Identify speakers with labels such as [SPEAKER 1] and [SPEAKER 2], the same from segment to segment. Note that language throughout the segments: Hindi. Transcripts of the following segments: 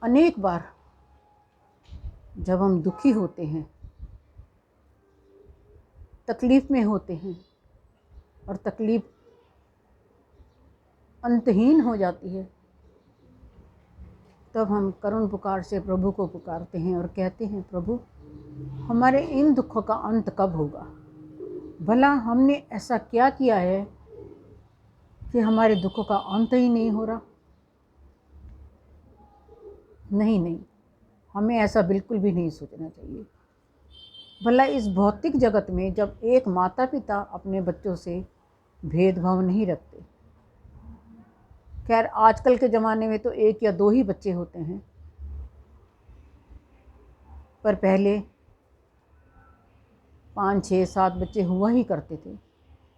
[SPEAKER 1] अनेक बार जब हम दुखी होते हैं, तकलीफ़ में होते हैं और तकलीफ़ अंतहीन हो जाती है, तब हम करुण पुकार से प्रभु को पुकारते हैं और कहते हैं, प्रभु हमारे इन दुखों का अंत कब होगा? भला हमने ऐसा क्या किया है कि हमारे दुखों का अंत ही नहीं हो रहा? नहीं, हमें ऐसा बिल्कुल भी नहीं सोचना चाहिए। भला इस भौतिक जगत में जब एक माता पिता अपने बच्चों से भेदभाव नहीं रखते, खैर आजकल के ज़माने में तो 1 या 2 ही बच्चे होते हैं, पर पहले 5, 6, 7 बच्चे हुआ ही करते थे।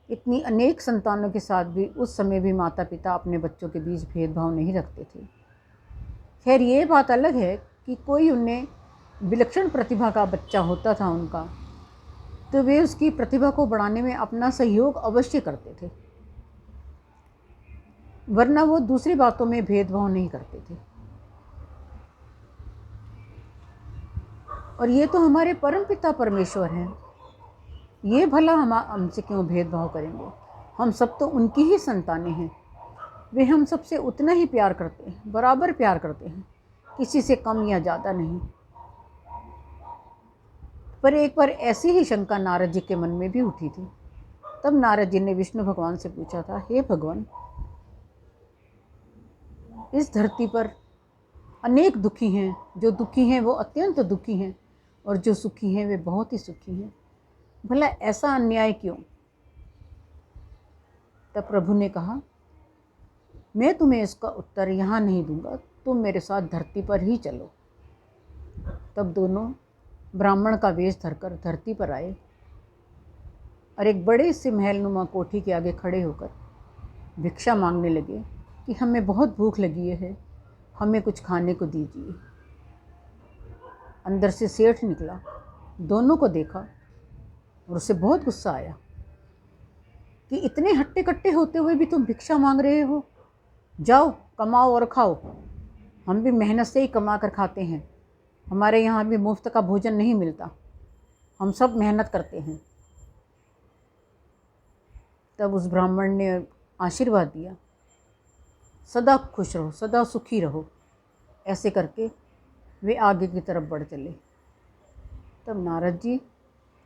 [SPEAKER 1] इतनी अनेक संतानों के साथ भी उस समय भी माता पिता अपने बच्चों के बीच भेदभाव नहीं रखते थे। खैर ये बात अलग है कि कोई उन्हें विलक्षण प्रतिभा का बच्चा होता था उनका, तो वे उसकी प्रतिभा को बढ़ाने में अपना सहयोग अवश्य करते थे, वरना वो दूसरी बातों में भेदभाव नहीं करते थे। और ये तो हमारे परमपिता परमेश्वर हैं, ये भला हमसे क्यों भेदभाव करेंगे? हम सब तो उनकी ही संतानें हैं। वे हम सबसे उतना ही प्यार करते हैं, बराबर प्यार करते हैं, किसी से कम या ज़्यादा नहीं। पर एक बार ऐसी ही शंका नारद जी के मन में भी उठी थी। तब नारद जी ने विष्णु भगवान से पूछा था, हे भगवान, इस धरती पर अनेक दुखी हैं, जो दुखी हैं वो अत्यंत दुखी हैं और जो सुखी हैं वे बहुत ही सुखी हैं। भला ऐसा अन्याय क्यों? तब प्रभु ने कहा, मैं तुम्हें इसका उत्तर यहाँ नहीं दूंगा, तुम मेरे साथ धरती पर ही चलो। तब दोनों ब्राह्मण का वेश धरकर धरती पर आए और एक बड़े से महलनुमा कोठी के आगे खड़े होकर भिक्षा मांगने लगे कि हमें बहुत भूख लगी है, हमें कुछ खाने को दीजिए। अंदर से सेठ निकला, दोनों को देखा और उसे बहुत गुस्सा आया कि इतने हट्टे कट्टे होते हुए भी तुम भिक्षा मांग रहे हो, जाओ कमाओ और खाओ। हम भी मेहनत से ही कमा कर खाते हैं, हमारे यहाँ भी मुफ्त का भोजन नहीं मिलता, हम सब मेहनत करते हैं। तब उस ब्राह्मण ने आशीर्वाद दिया, सदा खुश रहो, सदा सुखी रहो। ऐसे करके वे आगे की तरफ बढ़ चले। तब नारद जी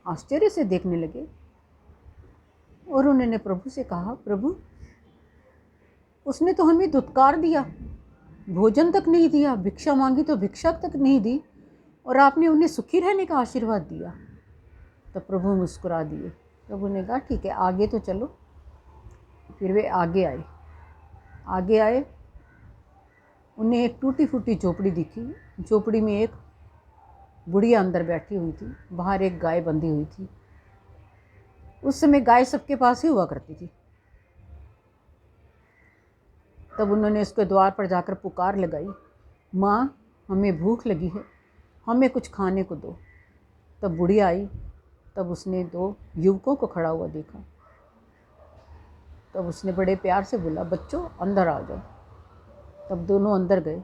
[SPEAKER 1] आश्चर्य से देखने लगे और उन्होंने प्रभु से कहा, प्रभु उसने तो हमें दुत्कार दिया, भोजन तक नहीं दिया, भिक्षा मांगी तो भिक्षा तक नहीं दी, और आपने उन्हें सुखी रहने का आशीर्वाद दिया। तो प्रभु मुस्कुरा दिए। प्रभु ने कहा, ठीक है, आगे तो चलो। फिर वे आगे आए। उन्हें एक टूटी फूटी झोपड़ी दिखी। झोपड़ी में एक बुढ़िया अंदर बैठी हुई थी, बाहर एक गाय बंधी हुई थी। उस समय गाय सबके पास ही हुआ करती थी। तब उन्होंने उसके द्वार पर जाकर पुकार लगाई, माँ हमें भूख लगी है, हमें कुछ खाने को दो। तब बुढ़िया आई। तब उसने 2 युवकों को खड़ा हुआ देखा। तब उसने बड़े प्यार से बोला, बच्चों अंदर आ जाओ। तब दोनों अंदर गए।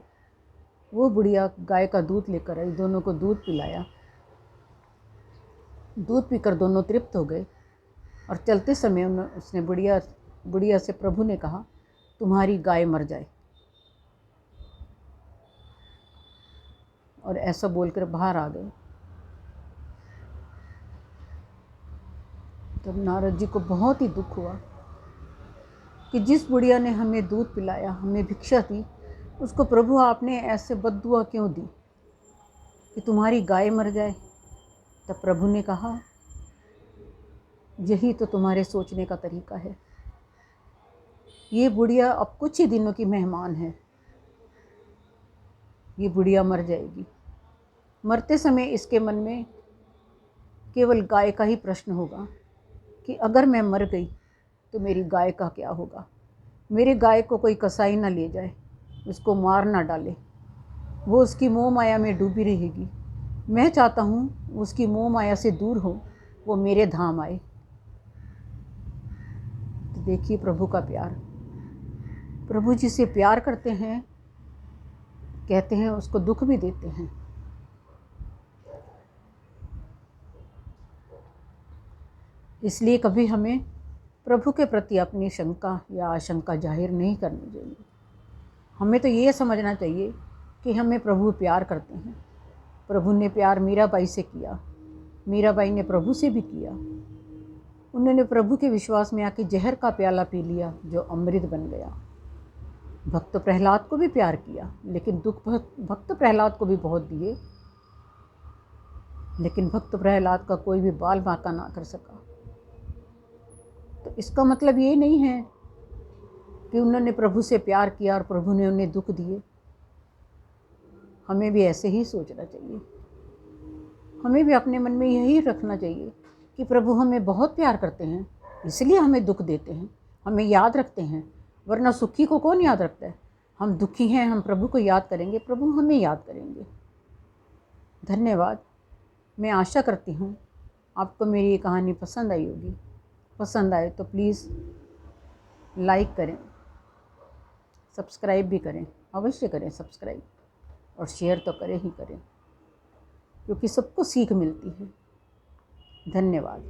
[SPEAKER 1] वो बुढ़िया गाय का दूध लेकर आई, दोनों को दूध पिलाया। दूध पीकर दोनों तृप्त हो गए और चलते समय उसने बुढ़िया से प्रभु ने कहा, तुम्हारी गाय मर जाए। और ऐसा बोलकर बाहर आ गए। तब नारद जी को बहुत ही दुख हुआ कि जिस बुढ़िया ने हमें दूध पिलाया, हमें भिक्षा दी, उसको प्रभु आपने ऐसे बद्दुआ क्यों दी कि तुम्हारी गाय मर जाए। तब प्रभु ने कहा, यही तो तुम्हारे सोचने का तरीका है। ये बुढ़िया अब कुछ ही दिनों की मेहमान है, ये बुढ़िया मर जाएगी। मरते समय इसके मन में केवल गाय का ही प्रश्न होगा कि अगर मैं मर गई तो मेरी गाय का क्या होगा। मेरी गाय को कोई कसाई ना ले जाए, उसको मार ना डाले, वो उसकी मोह माया में डूबी रहेगी। मैं चाहता हूँ उसकी मोह माया से दूर हो, वो मेरे धाम आए। तो देखिए प्रभु का प्यार। प्रभु जिसे प्यार करते हैं कहते हैं उसको दुख भी देते हैं। इसलिए कभी हमें प्रभु के प्रति अपनी शंका या आशंका जाहिर नहीं करनी चाहिए। हमें तो ये समझना चाहिए कि हमें प्रभु प्यार करते हैं। प्रभु ने प्यार मीराबाई से किया, मीराबाई ने प्रभु से भी किया। उन्होंने प्रभु के विश्वास में आके जहर का प्याला पी लिया जो अमृत बन गया। भक्त प्रहलाद को भी प्यार किया, लेकिन दुख भक्त प्रहलाद को भी बहुत दिए, लेकिन भक्त प्रहलाद का कोई भी बाल बांका ना कर सका। तो इसका मतलब ये नहीं है कि उन्होंने प्रभु से प्यार किया और प्रभु ने उन्हें दुख दिए। हमें भी ऐसे ही सोचना चाहिए। हमें भी अपने मन में यही रखना चाहिए कि प्रभु हमें बहुत प्यार करते हैं, इसलिए हमें दुख देते हैं, हमें याद रखते हैं। वरना सुखी को कौन याद रखता है? हम दुखी हैं, हम प्रभु को याद करेंगे, प्रभु हमें याद करेंगे। धन्यवाद। मैं आशा करती हूँ आपको मेरी ये कहानी पसंद आई होगी। पसंद आए तो प्लीज़ लाइक करें, सब्सक्राइब भी करें, अवश्य करें सब्सक्राइब, और शेयर तो करें ही करें, क्योंकि सबको सीख मिलती है। धन्यवाद।